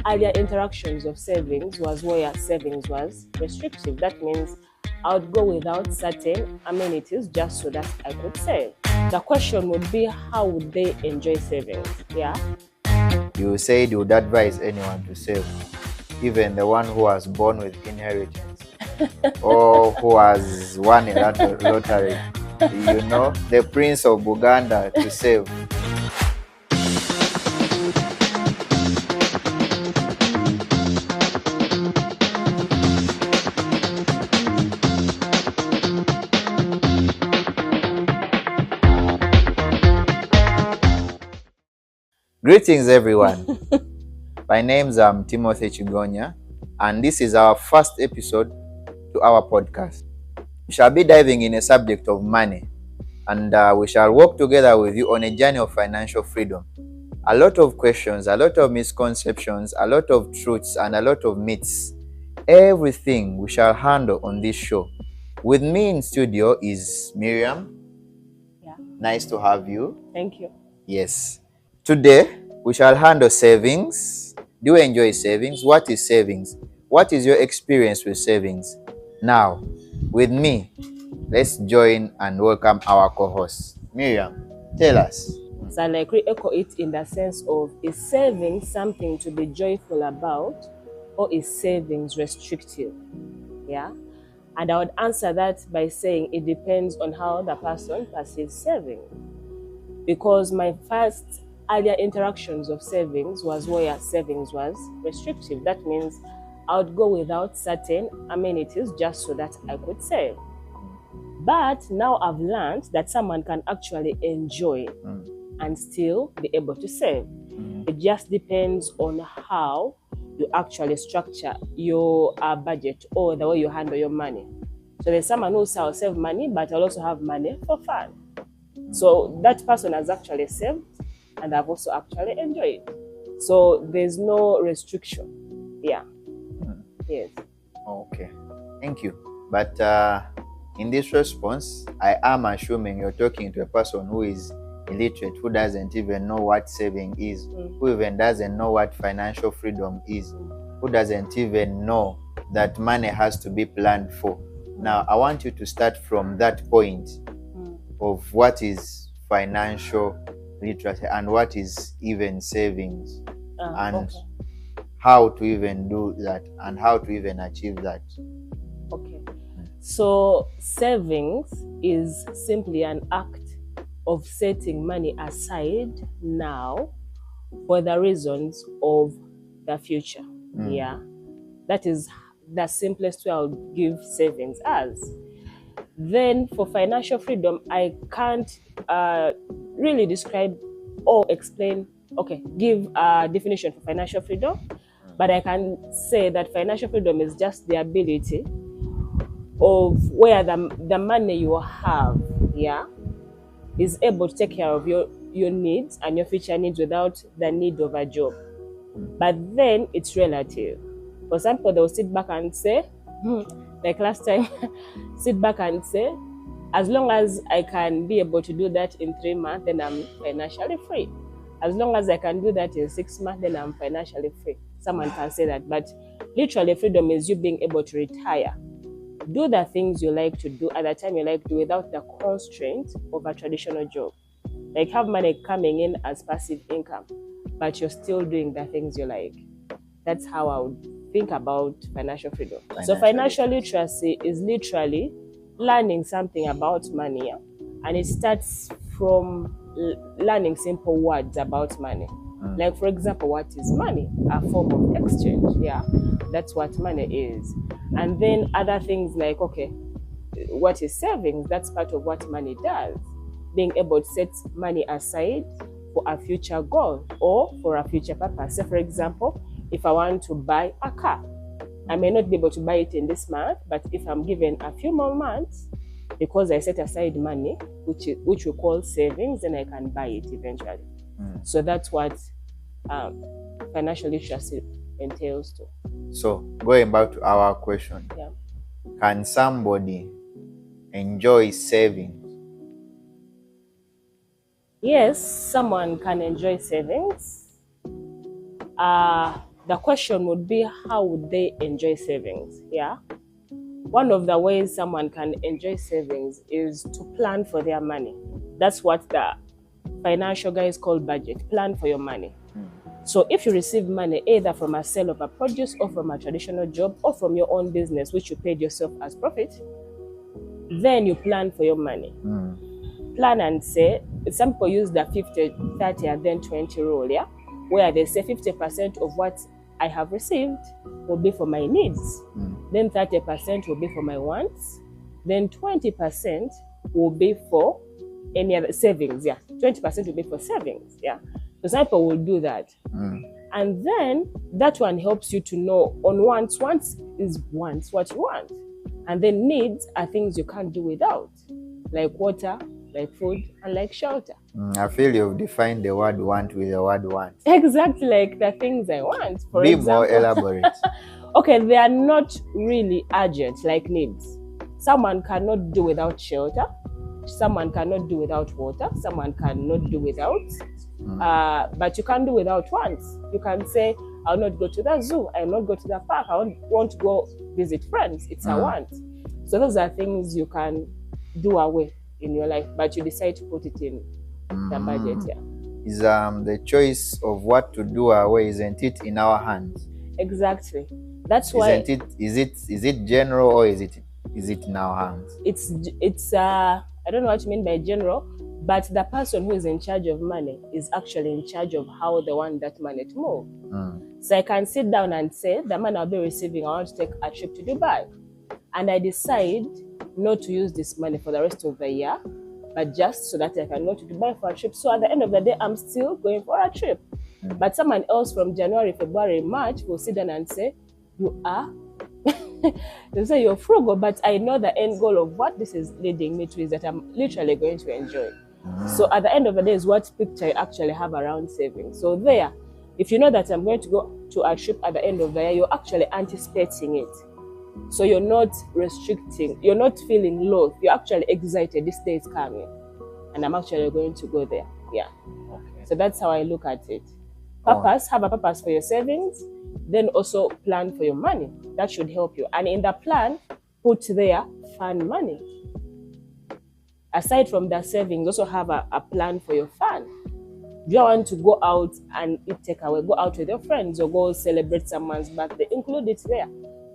earlier interactions of savings was where savings was restrictive. That means I would go without certain amenities just so that I could save. The question would be, how would they enjoy savings? Yeah. You said you would advise anyone to save, even the one who was born with inheritance or who has won a lottery. You know, the Prince of Buganda to save. Greetings, everyone. My name's Timothy Chigonya, and this is our first episode to our podcast. We shall be diving in a subject of money, and we shall walk together with you on a journey of financial freedom. A lot of questions, a lot of misconceptions, a lot of truths, and a lot of myths. Everything we shall handle on this show. With me in studio is Miriam. Yeah. Nice to have you. Thank you. Yes. Today, we shall handle savings. Do you enjoy savings? What is savings? What is your experience with savings? Now, with me, let's join and welcome our co-host. Miriam, tell us. So I like re-echo it in the sense of, is savings something to be joyful about, or is savings restrictive? Yeah. And I would answer that by saying it depends on how the person perceives saving. Because my first earlier interactions of savings was where savings was restrictive. That means I would go without certain amenities just so that I could save. But now I've learned that someone can actually enjoy and still be able to save. It just depends on how you actually structure your budget or the way you handle your money. So there's someone who will save money, but I'll also have money for fun. So that person has actually saved, and I've also actually enjoyed. So there's no restriction. Yeah. Yes. Okay. Thank you. But in this response, I am assuming you're talking to a person who is illiterate, who doesn't even know what saving is, who even doesn't know what financial freedom is, who doesn't even know that money has to be planned for. Now, I want you to start from that point of what is financial literacy and what is even savings, and how to even do that and how to even achieve that. Okay. So savings is simply an act of setting money aside now for the reasons of the future. Yeah. That is the simplest way I would give savings as. Then for financial freedom, I can't really describe or explain, give a definition for financial freedom, but I can say that financial freedom is just the ability of where the money you have, is able to take care of your needs and your future needs without the need of a job. But then it's relative. For some people, they'll sit back and say, like last time, sit back and say, as long as I can be able to do that in 3 months, then I'm financially free. As long as I can do that in 6 months, then I'm financially free. Someone can say that, but literally freedom is you being able to retire. Do the things you like to do at the time you like to do without the constraint of a traditional job. Like have money coming in as passive income, but you're still doing the things you like. That's how I would think about financial freedom. So financial literacy is literally learning something about money, and it starts from learning simple words about money. Like for example, what is money? A form of exchange. Yeah, that's what money is. And then other things like, what is savings? That's part of what money does. Being able to set money aside for a future goal or for a future purpose. So for example, if I want to buy a car, I may not be able to buy it in this month, but if I'm given a few more months, because I set aside money, which we call savings, then I can buy it eventually. So that's what financial literacy entails too. So going back to our question, can somebody enjoy savings? Yes, someone can enjoy savings. the question would be, how would they enjoy savings? Yeah. One of the ways someone can enjoy savings is to plan for their money. That's what the financial guys call budget. Plan for your money. So if you receive money either from a sale of a produce or from a traditional job or from your own business, which you paid yourself as profit, then you plan for your money. Plan and say, some people use the 50, 30, and then 20 rule, yeah? Where they say 50% of what I have received will be for my needs. Then 30% will be for my wants. Then 20% will be for any other savings, yeah. 20% will be for savings, yeah. So some people will do that. And then that one helps you to know on wants is wants, what you want. And then needs are things you can't do without, like water, like food, and like shelter. I feel you've defined the word want with the word want. Exactly, like the things I want. For Be example, more elaborate. Okay, they are not really urgent like needs. Someone cannot do without shelter. Someone cannot do without water. Someone cannot do without. But you can do without wants. You can say, I'll not go to the zoo. I'll not go to the park. I want to go visit friends. It's a want. So those are things you can do away in your life, but you decide to put it in the budget. Yeah. Is the choice of what to do away, isn't it in our hands? Exactly. That's why. Is it general or is it in our hands? It's I don't know what you mean by general, but the person who is in charge of money is actually in charge of how they want that money to move. So I can sit down and say, the money I'll be receiving, I want to take a trip to Dubai. And I decide not to use this money for the rest of the year, but just so that I can go to Dubai for a trip. So at the end of the day, I'm still going for a trip. But someone else from January, February, March will sit down and say, you are? They say you're frugal, but I know the end goal of what this is leading me to is that I'm literally going to enjoy. So at the end of the day is what picture you actually have around saving. So there, if you know that I'm going to go to a trip at the end of the year, you're actually anticipating it. So you're not restricting, you're not feeling low, you're actually excited, this day is coming and I'm actually going to go there. Yeah. Okay. So that's how I look at it. Purpose, have a purpose for your savings, then also plan for your money. That should help you. And in the plan, put there fun money. Aside from the savings, also have a plan for your fun. If you want to go out and eat takeaway, go out with your friends or go celebrate someone's birthday, include it there.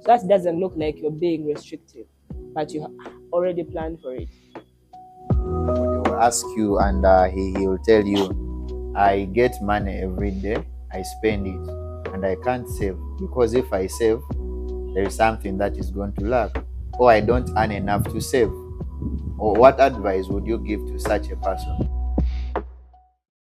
So that doesn't look like you're being restrictive, but you already planned for it. He will ask you and he will tell you, I get money every day, I spend it, and I can't save. Because if I save, there is something that is going to lack. Or I don't earn enough to save. Or what advice would you give to such a person?